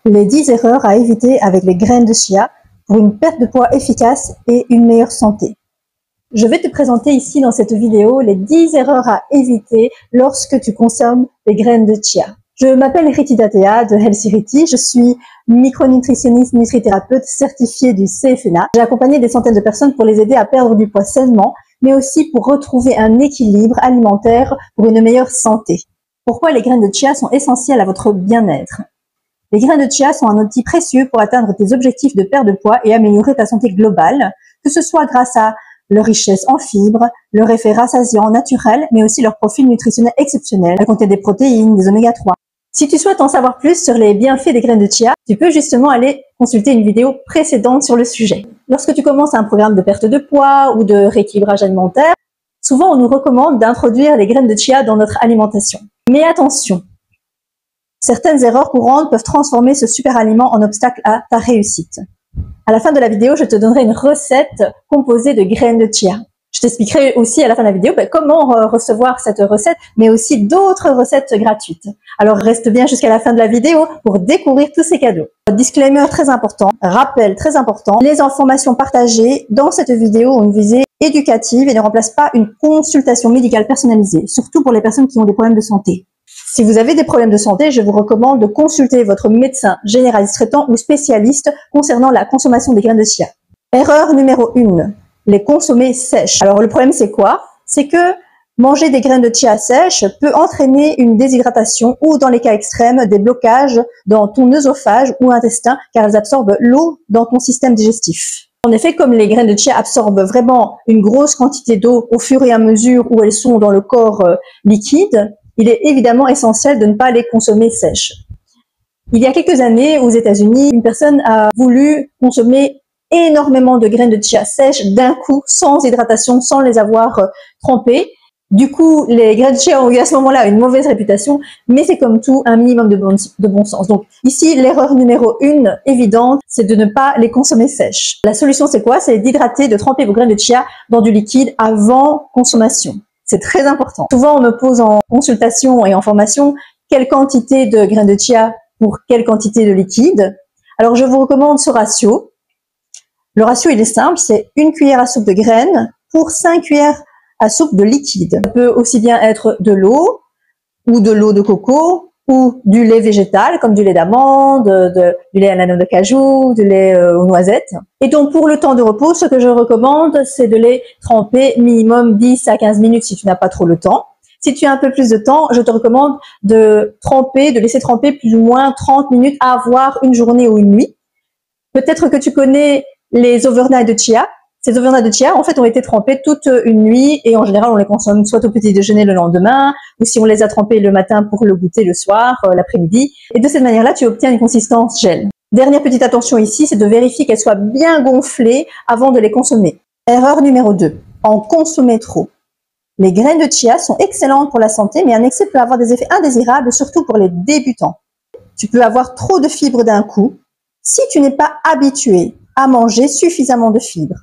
Les 10 erreurs à éviter avec les graines de chia pour une perte de poids efficace et une meilleure santé. Je vais te présenter ici dans cette vidéo les 10 erreurs à éviter lorsque tu consommes les graines de chia. Je m'appelle Riti Datea de Healthy Riti, je suis micronutritionniste nutrithérapeute certifiée du CFNA. J'ai accompagné des centaines de personnes pour les aider à perdre du poids sainement, mais aussi pour retrouver un équilibre alimentaire pour une meilleure santé. Pourquoi les graines de chia sont essentielles à votre bien-être? Les graines de chia sont un outil précieux pour atteindre tes objectifs de perte de poids et améliorer ta santé globale, que ce soit grâce à leur richesse en fibres, leur effet rassasiant naturel, mais aussi leur profil nutritionnel exceptionnel. Elles contiennent des protéines, des oméga 3. Si tu souhaites en savoir plus sur les bienfaits des graines de chia, tu peux justement aller consulter une vidéo précédente sur le sujet. Lorsque tu commences un programme de perte de poids ou de rééquilibrage alimentaire, souvent on nous recommande d'introduire les graines de chia dans notre alimentation. Mais attention, certaines erreurs courantes peuvent transformer ce super aliment en obstacle à ta réussite. À la fin de la vidéo, je te donnerai une recette composée de graines de chia. Je t'expliquerai aussi à la fin de la vidéo comment recevoir cette recette, mais aussi d'autres recettes gratuites. Alors reste bien jusqu'à la fin de la vidéo pour découvrir tous ces cadeaux. Disclaimer très important, rappel très important, les informations partagées dans cette vidéo ont une visée éducative et ne remplacent pas une consultation médicale personnalisée, surtout pour les personnes qui ont des problèmes de santé. Si vous avez des problèmes de santé, je vous recommande de consulter votre médecin généraliste traitant ou spécialiste concernant la consommation des graines de chia. Erreur numéro 1, les consommer sèches. Alors le problème c'est quoi? C'est que manger des graines de chia sèches peut entraîner une déshydratation ou dans les cas extrêmes des blocages dans ton œsophage ou intestin car elles absorbent l'eau dans ton système digestif. En effet, comme les graines de chia absorbent vraiment une grosse quantité d'eau au fur et à mesure où elles sont dans le corps liquide, il est évidemment essentiel de ne pas les consommer sèches. Il y a quelques années, aux États-Unis, une personne a voulu consommer énormément de graines de chia sèches d'un coup, sans hydratation, sans les avoir trempées. Du coup, les graines de chia ont eu à ce moment-là une mauvaise réputation, mais c'est comme tout, un minimum de bon sens. Donc ici, l'erreur numéro 1 évidente, c'est de ne pas les consommer sèches. La solution, c'est quoi? C'est d'hydrater, de tremper vos graines de chia dans du liquide avant consommation. C'est très important. Souvent, on me pose en consultation et en formation quelle quantité de graines de chia pour quelle quantité de liquide. Alors, je vous recommande ce ratio. Le ratio, il est simple, c'est 1 cuillère à soupe de graines pour 5 cuillères à soupe de liquide. Ça peut aussi bien être de l'eau ou de l'eau de coco ou du lait végétal comme du lait d'amande, du lait à la noix de cajou, du lait aux noisettes. Et donc pour le temps de repos, ce que je recommande, c'est de les tremper minimum 10 à 15 minutes si tu n'as pas trop le temps. Si tu as un peu plus de temps, je te recommande de laisser tremper plus ou moins 30 minutes, à voire une journée ou une nuit. Peut-être que tu connais les overnight de chia. Ces overnight de chia, en fait, ont été trempés toute une nuit et en général, on les consomme soit au petit déjeuner le lendemain ou si on les a trempés le matin pour le goûter le soir, l'après-midi. Et de cette manière-là, tu obtiens une consistance gel. Dernière petite attention ici, c'est de vérifier qu'elles soient bien gonflées avant de les consommer. Erreur numéro 2, en consommer trop. Les graines de chia sont excellentes pour la santé, mais un excès peut avoir des effets indésirables, surtout pour les débutants. Tu peux avoir trop de fibres d'un coup si tu n'es pas habitué à manger suffisamment de fibres.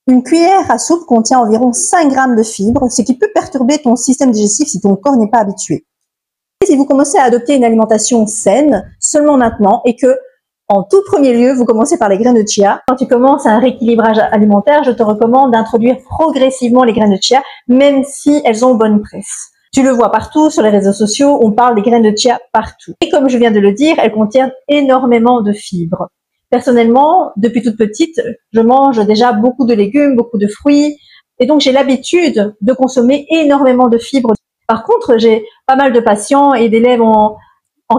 Une cuillère à soupe contient environ 5 grammes de fibres, ce qui peut perturber ton système digestif si ton corps n'est pas habitué. Et si vous commencez à adopter une alimentation saine seulement maintenant et que, en tout premier lieu, vous commencez par les graines de chia, quand tu commences un rééquilibrage alimentaire, je te recommande d'introduire progressivement les graines de chia, même si elles ont bonne presse. Tu le vois partout sur les réseaux sociaux, on parle des graines de chia partout. Et comme je viens de le dire, elles contiennent énormément de fibres. Personnellement, depuis toute petite, je mange déjà beaucoup de légumes, beaucoup de fruits, et donc j'ai l'habitude de consommer énormément de fibres. Par contre, j'ai pas mal de patients et d'élèves en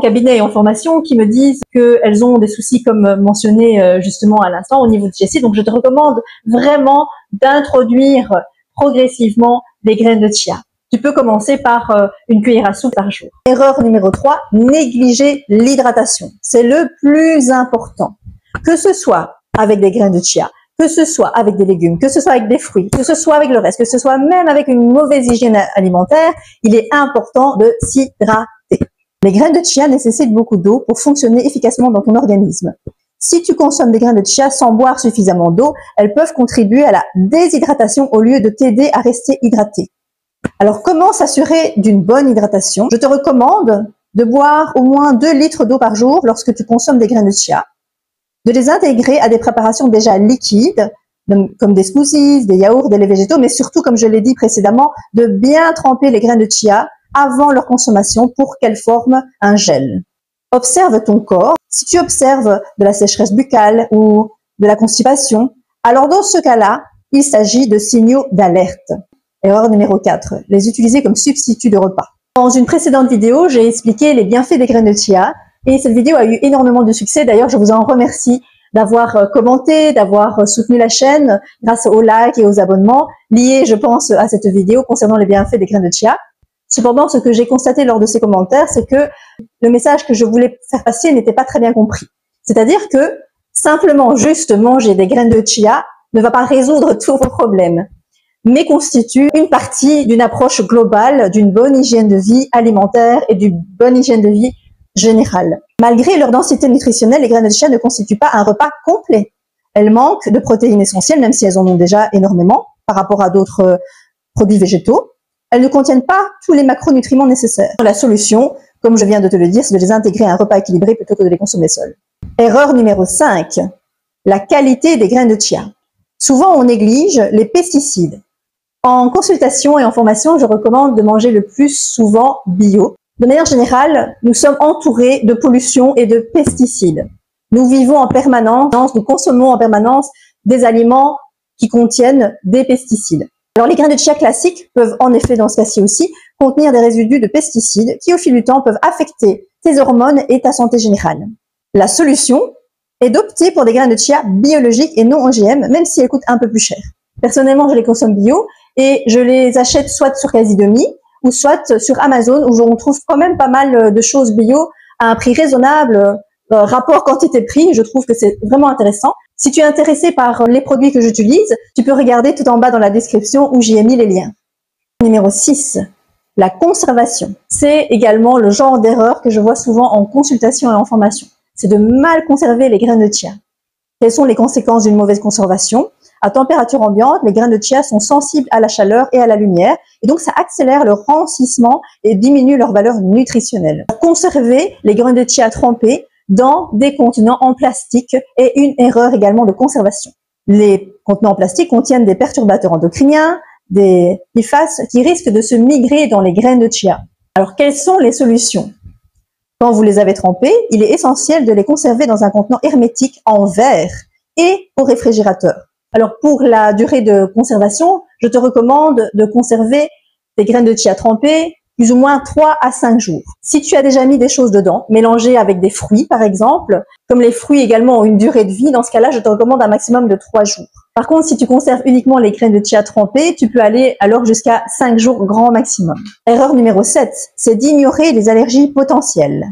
cabinet et en formation qui me disent qu'elles ont des soucis comme mentionné justement à l'instant au niveau digestif. Donc je te recommande vraiment d'introduire progressivement les graines de chia. Tu peux commencer par une cuillère à soupe par jour. Erreur numéro 3, négliger l'hydratation. C'est le plus important. Que ce soit avec des graines de chia, que ce soit avec des légumes, que ce soit avec des fruits, que ce soit avec le reste, que ce soit même avec une mauvaise hygiène alimentaire, il est important de s'hydrater. Les graines de chia nécessitent beaucoup d'eau pour fonctionner efficacement dans ton organisme. Si tu consommes des graines de chia sans boire suffisamment d'eau, elles peuvent contribuer à la déshydratation au lieu de t'aider à rester hydraté. Alors, comment s'assurer d'une bonne hydratation? Je te recommande de boire au moins 2 litres d'eau par jour lorsque tu consommes des graines de chia, de les intégrer à des préparations déjà liquides, comme des smoothies, des yaourts, des laits végétaux, mais surtout, comme je l'ai dit précédemment, de bien tremper les graines de chia avant leur consommation pour qu'elles forment un gel. Observe ton corps. Si tu observes de la sécheresse buccale ou de la constipation, alors dans ce cas-là, il s'agit de signaux d'alerte. Erreur numéro 4, les utiliser comme substitut de repas. Dans une précédente vidéo, j'ai expliqué les bienfaits des graines de chia et cette vidéo a eu énormément de succès. D'ailleurs, je vous en remercie d'avoir commenté, d'avoir soutenu la chaîne grâce aux likes et aux abonnements liés, je pense, à cette vidéo concernant les bienfaits des graines de chia. Cependant, ce que j'ai constaté lors de ces commentaires, c'est que le message que je voulais faire passer n'était pas très bien compris. C'est-à-dire que simplement juste manger des graines de chia ne va pas résoudre tous vos problèmes, mais constitue une partie d'une approche globale d'une bonne hygiène de vie alimentaire et d'une bonne hygiène de vie générale. Malgré leur densité nutritionnelle, les graines de chia ne constituent pas un repas complet. Elles manquent de protéines essentielles, même si elles en ont déjà énormément par rapport à d'autres produits végétaux. Elles ne contiennent pas tous les macronutriments nécessaires. La solution, comme je viens de te le dire, c'est de les intégrer à un repas équilibré plutôt que de les consommer seuls. Erreur numéro 5, la qualité des graines de chia. Souvent, on néglige les pesticides. En consultation et en formation, je recommande de manger le plus souvent bio. De manière générale, nous sommes entourés de pollution et de pesticides. Nous vivons en permanence, nous consommons en permanence des aliments qui contiennent des pesticides. Alors les graines de chia classiques peuvent en effet, dans ce cas-ci aussi, contenir des résidus de pesticides qui au fil du temps peuvent affecter tes hormones et ta santé générale. La solution est d'opter pour des graines de chia biologiques et non OGM, même si elles coûtent un peu plus cher. Personnellement, je les consomme bio et je les achète soit sur Casidomi ou soit sur Amazon où on trouve quand même pas mal de choses bio à un prix raisonnable, rapport quantité-prix. Je trouve que c'est vraiment intéressant. Si tu es intéressé par les produits que j'utilise, tu peux regarder tout en bas dans la description où j'y ai mis les liens. Numéro 6, la conservation. C'est également le genre d'erreur que je vois souvent en consultation et en formation. C'est de mal conserver les graines de chia. Quelles sont les conséquences d'une mauvaise conservation? À température ambiante, les graines de chia sont sensibles à la chaleur et à la lumière, et donc ça accélère le rancissement et diminue leur valeur nutritionnelle. Conserver les graines de chia trempées dans des contenants en plastique est une erreur également de conservation. Les contenants en plastique contiennent des perturbateurs endocriniens, des PFAS qui risquent de se migrer dans les graines de chia. Alors, quelles sont les solutions? Quand vous les avez trempées, il est essentiel de les conserver dans un contenant hermétique en verre et au réfrigérateur. Alors, pour la durée de conservation, je te recommande de conserver des graines de chia trempées plus ou moins 3 à 5 jours. Si tu as déjà mis des choses dedans, mélangées avec des fruits par exemple, comme les fruits également ont une durée de vie, dans ce cas-là, je te recommande un maximum de 3 jours. Par contre, si tu conserves uniquement les graines de chia trempées, tu peux aller alors jusqu'à 5 jours grand maximum. Erreur numéro 7, c'est d'ignorer les allergies potentielles.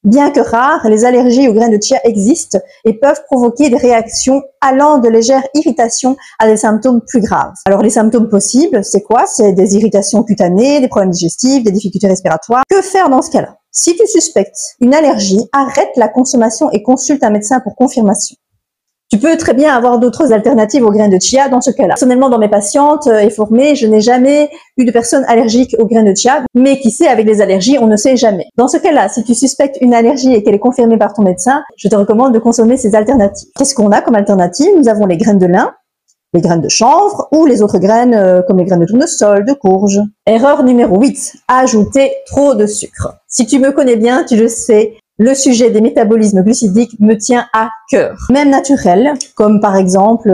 Bien que rares, les allergies aux graines de chia existent et peuvent provoquer des réactions allant de légères irritations à des symptômes plus graves. Alors les symptômes possibles, c'est quoi? C'est des irritations cutanées, des problèmes digestifs, des difficultés respiratoires. Que faire dans ce cas-là? Si tu suspectes une allergie, arrête la consommation et consulte un médecin pour confirmation. Tu peux très bien avoir d'autres alternatives aux graines de chia dans ce cas-là. Personnellement, dans mes patientes et formées, je n'ai jamais eu de personnes allergiques aux graines de chia, mais qui sait, avec les allergies, on ne sait jamais. Dans ce cas-là, si tu suspectes une allergie et qu'elle est confirmée par ton médecin, je te recommande de consommer ces alternatives. Qu'est-ce qu'on a comme alternative? Nous avons les graines de lin, les graines de chanvre ou les autres graines comme les graines de tournesol, de courge. Erreur numéro 8, ajouter trop de sucre. Si tu me connais bien, tu le sais, le sujet des métabolismes glucidiques me tient à cœur. Même naturels, comme par exemple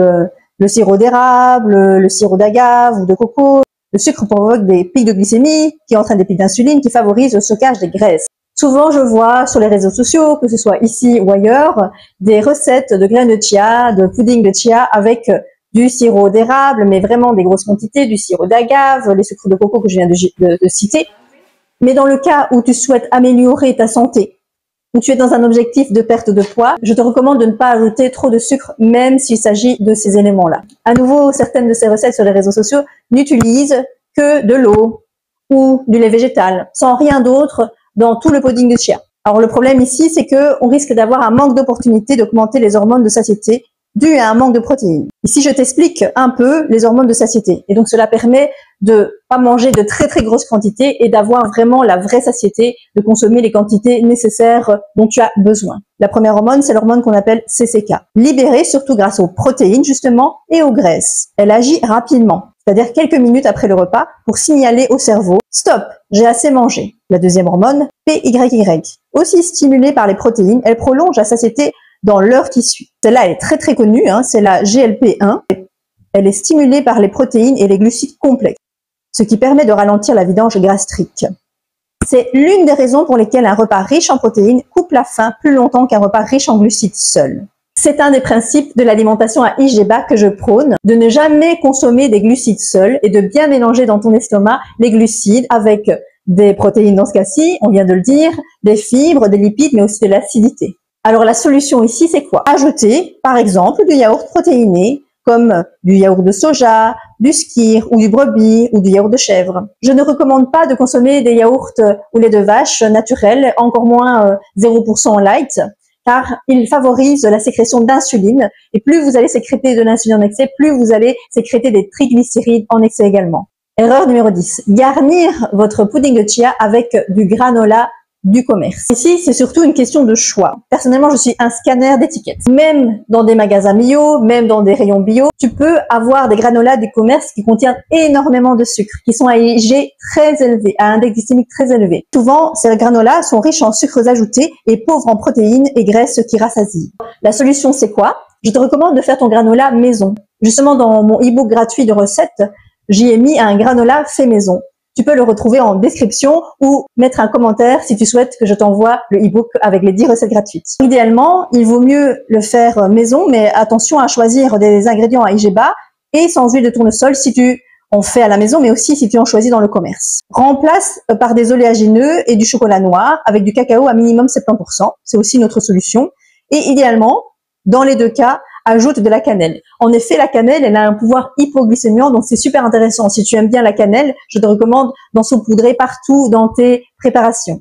le sirop d'érable, le sirop d'agave ou de coco. Le sucre provoque des pics de glycémie qui entraînent des pics d'insuline qui favorisent le stockage des graisses. Souvent, je vois sur les réseaux sociaux, que ce soit ici ou ailleurs, des recettes de graines de chia, de pudding de chia avec du sirop d'érable, mais vraiment des grosses quantités, du sirop d'agave, les sucres de coco que je viens de citer. Mais dans le cas où tu souhaites améliorer ta santé, où tu es dans un objectif de perte de poids, je te recommande de ne pas ajouter trop de sucre, même s'il s'agit de ces éléments-là. À nouveau, certaines de ces recettes sur les réseaux sociaux n'utilisent que de l'eau ou du lait végétal, sans rien d'autre dans tout le pudding de chia. Alors le problème ici, c'est qu'on risque d'avoir un manque d'opportunité d'augmenter les hormones de satiété, dû à un manque de protéines. Ici, je t'explique un peu les hormones de satiété. Et donc, cela permet de pas manger de très très grosses quantités et d'avoir vraiment la vraie satiété, de consommer les quantités nécessaires dont tu as besoin. La première hormone, c'est l'hormone qu'on appelle CCK, libérée surtout grâce aux protéines justement et aux graisses. Elle agit rapidement, c'est-à-dire quelques minutes après le repas, pour signaler au cerveau « Stop, j'ai assez mangé ». La deuxième hormone, PYY, aussi stimulée par les protéines, elle prolonge la satiété dans l'heure qui suit. Celle-là est très très connue, c'est la GLP-1. Elle est stimulée par les protéines et les glucides complexes, ce qui permet de ralentir la vidange gastrique. C'est l'une des raisons pour lesquelles un repas riche en protéines coupe la faim plus longtemps qu'un repas riche en glucides seul. C'est un des principes de l'alimentation à IGBA que je prône, de ne jamais consommer des glucides seuls et de bien mélanger dans ton estomac les glucides avec des protéines dans ce cas-ci, on vient de le dire, des fibres, des lipides, mais aussi de l'acidité. Alors la solution ici, c'est quoi? Ajouter, par exemple, du yaourt protéiné, comme du yaourt de soja, du skyr ou du brebis ou du yaourt de chèvre. Je ne recommande pas de consommer des yaourts ou lait de vache naturels, encore moins 0% light, car ils favorisent la sécrétion d'insuline. Et plus vous allez sécréter de l'insuline en excès, plus vous allez sécréter des triglycérides en excès également. Erreur numéro 10. Garnir votre pudding de chia avec du granola du commerce. Ici, c'est surtout une question de choix. Personnellement, je suis un scanner d'étiquettes. Même dans des magasins bio, même dans des rayons bio, tu peux avoir des granolas du commerce qui contiennent énormément de sucre, qui sont à IG très élevé, à index glycémique très élevé. Souvent, ces granolas sont riches en sucres ajoutés et pauvres en protéines et graisses qui rassasient. La solution, c'est quoi? Je te recommande de faire ton granola maison. Justement, dans mon e-book gratuit de recettes, j'y ai mis un granola fait maison. Tu peux le retrouver en description ou mettre un commentaire si tu souhaites que je t'envoie le e-book avec les 10 recettes gratuites. Idéalement, il vaut mieux le faire maison, mais attention à choisir des ingrédients à IGBA et sans huile de tournesol si tu en fais à la maison, mais aussi si tu en choisis dans le commerce. Remplace par des oléagineux et du chocolat noir avec du cacao à minimum 70%. C'est aussi notre solution. Et idéalement, dans les deux cas, ajoute de la cannelle. En effet, la cannelle, elle a un pouvoir hypoglycémiant, donc c'est super intéressant. Si tu aimes bien la cannelle, je te recommande d'en saupoudrer partout dans tes préparations.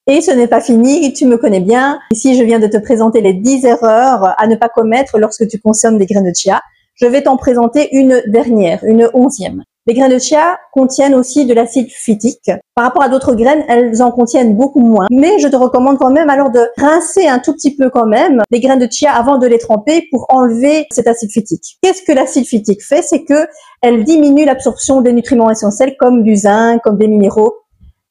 Et ce n'est pas fini, tu me connais bien. Ici, je viens de te présenter les 10 erreurs à ne pas commettre lorsque tu consommes des graines de chia. Je vais t'en présenter une dernière, une 11e. Les graines de chia contiennent aussi de l'acide phytique. Par rapport à d'autres graines, elles en contiennent beaucoup moins. Mais je te recommande quand même alors de rincer un tout petit peu quand même les graines de chia avant de les tremper pour enlever cet acide phytique. Qu'est-ce que l'acide phytique fait? C'est que elle diminue l'absorption des nutriments essentiels comme du zinc, comme des minéraux,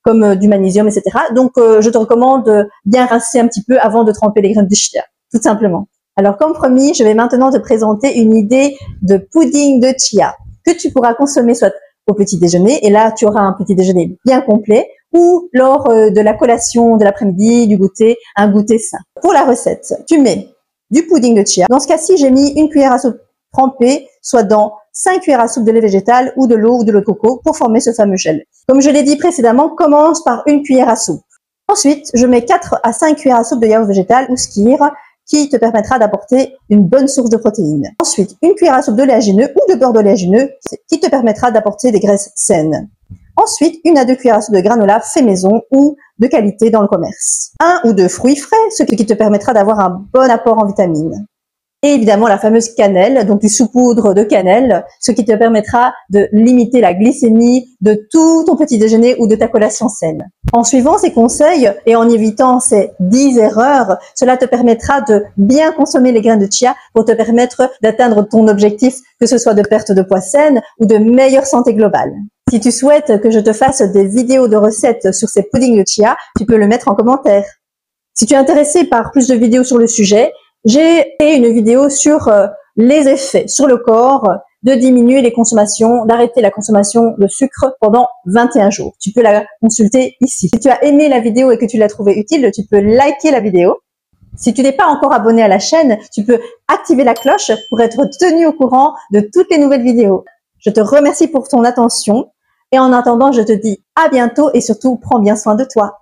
comme du magnésium, etc. Donc, je te recommande de bien rincer un petit peu avant de tremper les graines de chia, tout simplement. Alors, comme promis, je vais maintenant te présenter une idée de pudding de chia que tu pourras consommer soit au petit déjeuner, et là tu auras un petit déjeuner bien complet, ou lors de la collation de l'après-midi, du goûter, un goûter sain. Pour la recette, tu mets du pudding de chia. Dans ce cas-ci, j'ai mis une cuillère à soupe trempée, soit dans 5 cuillères à soupe de lait végétal ou de l'eau de coco pour former ce fameux gel. Comme je l'ai dit précédemment, commence par une cuillère à soupe. Ensuite, je mets 4 à 5 cuillères à soupe de yaourt végétal ou skyr, qui te permettra d'apporter une bonne source de protéines. Ensuite, une cuillère à soupe d'oléagineux ou de beurre d'oléagineux qui te permettra d'apporter des graisses saines. Ensuite, 1 à 2 cuillères à soupe de granola fait maison ou de qualité dans le commerce. 1 ou 2 fruits frais, ce qui te permettra d'avoir un bon apport en vitamines. Et évidemment, la fameuse cannelle, donc du saupoudre de cannelle, ce qui te permettra de limiter la glycémie de tout ton petit déjeuner ou de ta collation saine. En suivant ces conseils et en évitant ces 10 erreurs, cela te permettra de bien consommer les graines de chia pour te permettre d'atteindre ton objectif, que ce soit de perte de poids saine ou de meilleure santé globale. Si tu souhaites que je te fasse des vidéos de recettes sur ces puddings de chia, tu peux le mettre en commentaire. Si tu es intéressé par plus de vidéos sur le sujet, j'ai fait une vidéo sur les effets sur le corps de diminuer les consommations, d'arrêter la consommation de sucre pendant 21 jours. Tu peux la consulter ici. Si tu as aimé la vidéo et que tu l'as trouvée utile, tu peux liker la vidéo. Si tu n'es pas encore abonné à la chaîne, tu peux activer la cloche pour être tenu au courant de toutes les nouvelles vidéos. Je te remercie pour ton attention et en attendant, je te dis à bientôt et surtout, prends bien soin de toi.